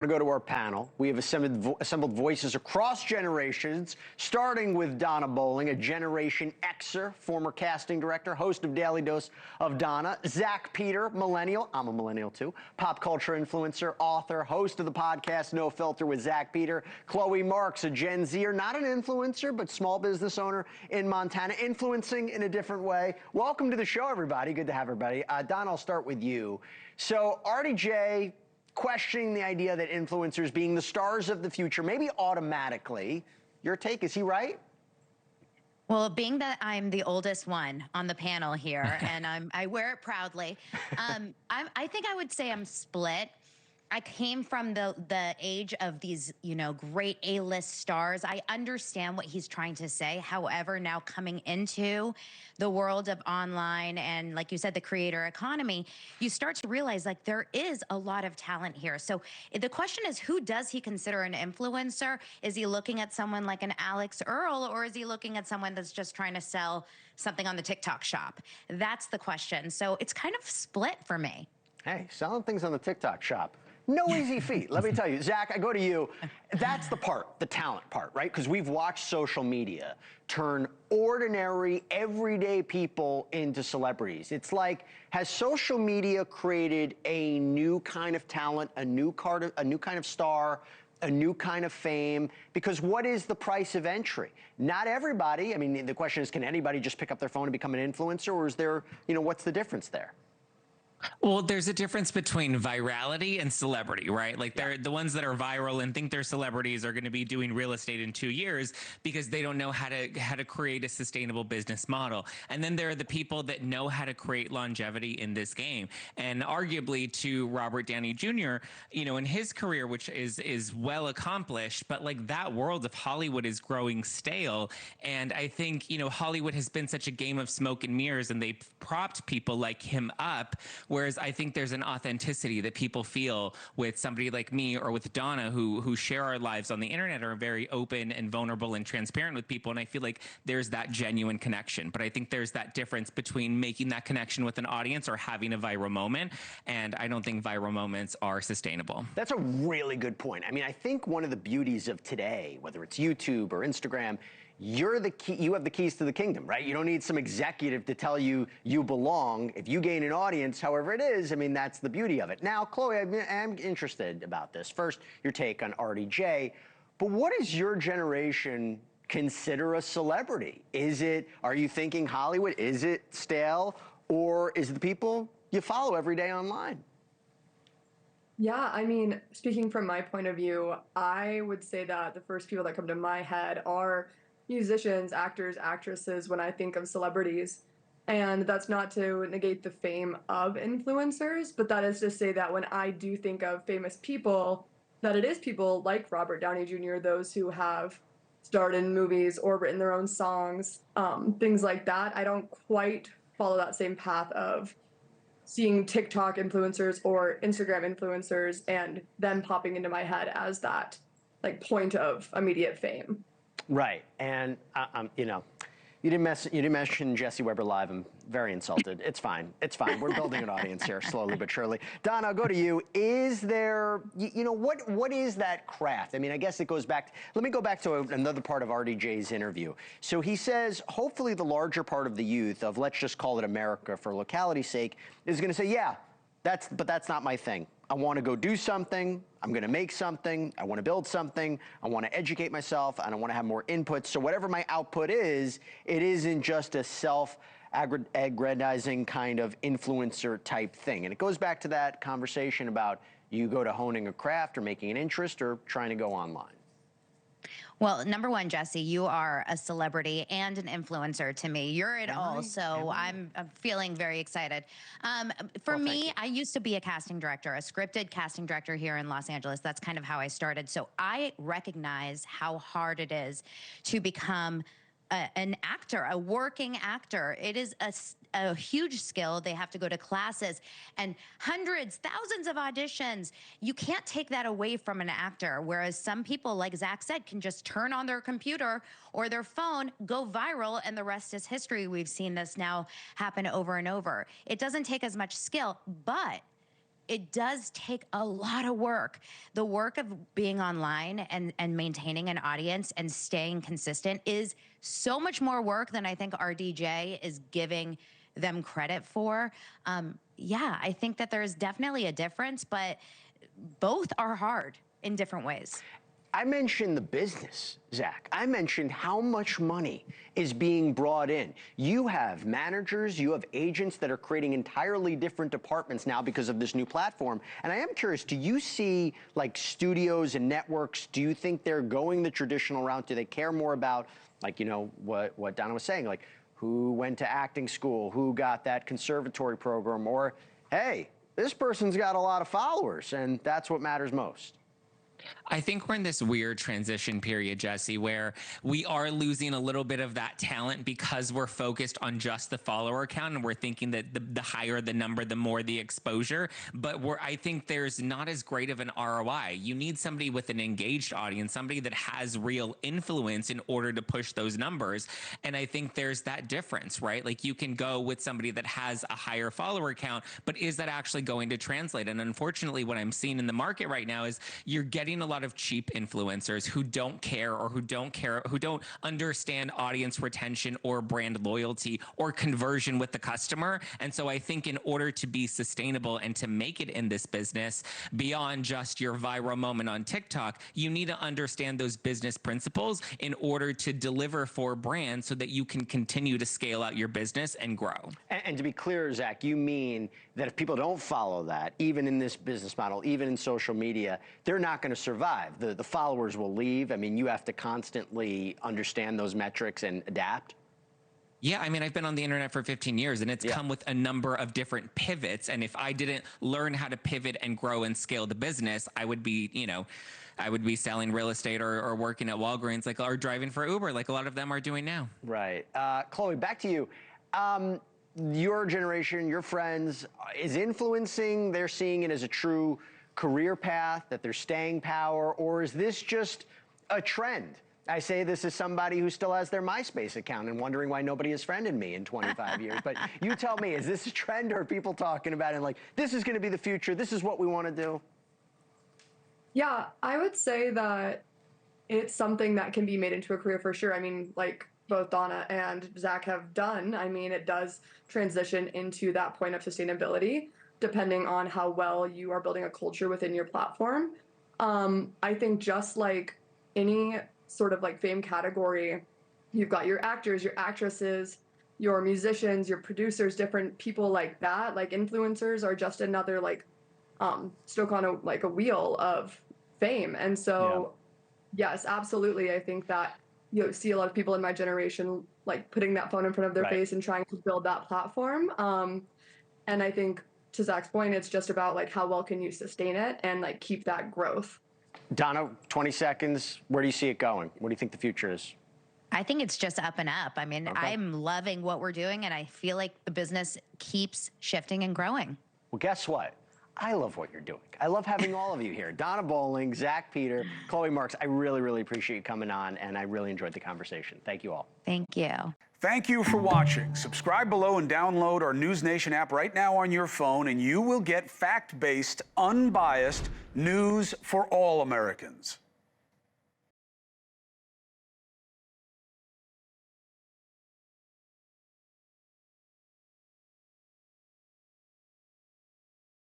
To go to our panel. We have assembled voices across generations, starting with Donna Bowling, a Generation Xer, former casting director, host of Daily Dose of Donna. Zack Peter, millennial. I'm a millennial too. Pop culture influencer, author, host of the podcast No Filter with Zack Peter. Kloie Marks, a Gen Zer, not an influencer, but small business owner in Montana, influencing in a different way. Welcome to the show, everybody. Good to have everybody. Donna, I'll start with you. So RDJ questioning the idea that influencers being the stars of the future, maybe automatically. Your take, is he right? Well, being that I'm the oldest one on the panel here, and I wear it proudly, I think I would say I'm split. I came from the age of these, great A-list stars. I understand what he's trying to say. However, now coming into the world of online and, like you said, the creator economy, you start to realize like there is a lot of talent here. So the question is, who does he consider an influencer? Is he looking at someone like an Alex Earl, or is he looking at someone that's just trying to sell something on the TikTok shop? That's the question. So it's kind of split for me. Hey, selling things on the TikTok shop. No easy feat, let me tell you. Zack, I go to you. That's the talent part, right? Because we've watched social media turn ordinary, everyday people into celebrities. It's like, has social media created a new kind of talent, a new kind of star, a new kind of fame? Because what is the price of entry? Not everybody, I mean, the question is, can anybody just pick up their phone and become an influencer, or is there, what's the difference there? Well, there's a difference between virality and celebrity, right? Like they're the ones that are viral and think they're celebrities are going to be doing real estate in 2 years because they don't know how to create a sustainable business model. And then there are the people that know how to create longevity in this game. And arguably, to Robert Downey Jr., in his career, which is well accomplished, but like that world of Hollywood is growing stale. And I think, Hollywood has been such a game of smoke and mirrors, and they've propped people like him up. Whereas I think there's an authenticity that people feel with somebody like me or with Donna, who share our lives on the internet, are very open and vulnerable and transparent with people. And I feel like there's that genuine connection. But I think there's that difference between making that connection with an audience or having a viral moment. And I don't think viral moments are sustainable. That's a really good point. I mean, I think one of the beauties of today, whether it's YouTube or Instagram, you're the key, you have the keys to the kingdom, right? You don't need some executive to tell you you belong. If you gain an audience, however it is, I mean, that's the beauty of it. Now, Kloie, I'm interested about this. First, your take on RDJ, but what does your generation consider a celebrity? Are you thinking Hollywood? Is it stale? Or is it the people you follow every day online? Yeah, I mean, speaking from my point of view, I would say that the first people that come to my head are musicians, actors, actresses when I think of celebrities. And that's not to negate the fame of influencers, but that is to say that when I do think of famous people, that it is people like Robert Downey Jr., those who have starred in movies or written their own songs, things like that. I don't quite follow that same path of seeing TikTok influencers or Instagram influencers and them popping into my head as that like point of immediate fame. Right, and you didn't mention Jesse Weber Live. I'm very insulted. It's fine. It's fine. We're building an audience here, slowly but surely. Donna, I'll go to you. Is there, what is that craft? I mean, I guess it goes back. Let me go back to another part of RDJ's interview. So he says, hopefully the larger part of the youth of, let's just call it America for locality's sake, is going to say, yeah, but that's not my thing. I want to go do something. I'm going to make something. I want to build something. I want to educate myself, and I want to have more input. So whatever my output is, it isn't just a self-aggrandizing kind of influencer type thing. And it goes back to that conversation about you go to honing a craft or making an interest or trying to go online. Well, number one, Jesse, you are a celebrity and an influencer to me. You're it all, so I'm feeling very excited. For me, I used to be a casting director, a scripted casting director here in Los Angeles. That's kind of how I started. So I recognize how hard it is to become an actor, a working actor. It is a huge skill. They have to go to classes and hundreds, thousands of auditions. You can't take that away from an actor, whereas some people, like Zack said, can just turn on their computer or their phone, go viral, and the rest is history. We've seen this now happen over and over. It doesn't take as much skill, but it does take a lot of work. The work of being online and maintaining an audience and staying consistent is so much more work than I think RDJ is giving them credit for. Yeah, I think that there's definitely a difference, but both are hard in different ways. I mentioned the business, Zach. I mentioned how much money is being brought in. You have managers, you have agents that are creating entirely different departments now because of this new platform. And I am curious, do you see like studios and networks, do you think they're going the traditional route? Do they care more about, like, you know, what Donna was saying, like who went to acting school, who got that conservatory program, or, hey, this person's got a lot of followers and that's what matters most? I think we're in this weird transition period, Jesse, where we are losing a little bit of that talent because we're focused on just the follower count, and we're thinking that the higher the number, the more the exposure. But I think there's not as great of an ROI. You need somebody with an engaged audience, somebody that has real influence in order to push those numbers. And I think there's that difference, right? Like you can go with somebody that has a higher follower count, but is that actually going to translate? And unfortunately, what I'm seeing in the market right now is you're getting a lot of cheap influencers who don't care, or who don't understand audience retention or brand loyalty or conversion with the customer. And so I think in order to be sustainable and to make it in this business beyond just your viral moment on TikTok, you need to understand those business principles in order to deliver for brands so that you can continue to scale out your business and grow. And to be clear, Zach, you mean that if people don't follow that, even in this business model, even in social media, they're not going to survive. The followers will leave. I mean, you have to constantly understand those metrics and adapt. Yeah, I mean, I've been on the internet for 15 years, and it's come with a number of different pivots. And if I didn't learn how to pivot and grow and scale the business, I would be, you know, I would be selling real estate or working at Walgreens, like, or driving for Uber, like a lot of them are doing now. Right. Kloie, back to you. Your generation, your friends, is influencing, they're seeing it as a true career path, that there's staying power, or is this just a trend? I say this as somebody who still has their MySpace account and wondering why nobody has friended me in 25 years. But you tell me, is this a trend, or are people talking about it like, this is going to be the future, this is what we want to do? Yeah, I would say that it's something that can be made into a career for sure. I mean, like both Donna and Zach have done, I mean, it does transition into that point of sustainability, depending on how well you are building a culture within your platform. I think just like any sort of like fame category, you've got your actors, your actresses, your musicians, your producers, different people like that. Like influencers are just another like stroke on a wheel of fame. And so, yes, absolutely. I think that you see a lot of people in my generation like putting that phone in front of their face and trying to build that platform. And I think, to Zach's point, it's just about like how well can you sustain it and like keep that growth. Donna, 20 seconds. Where do you see it going? What do you think the future is? I think it's just up and up. I mean, I'm loving what we're doing, and I feel like the business keeps shifting and growing. Well, guess what? I love what you're doing. I love having all of you here. Donna Bowling, Zack Peter, Kloie Marks. I really, really appreciate you coming on, and I really enjoyed the conversation. Thank you all. Thank you. Thank you for watching. Subscribe below and download our NewsNation app right now on your phone, and you will get fact-based, unbiased news for all Americans.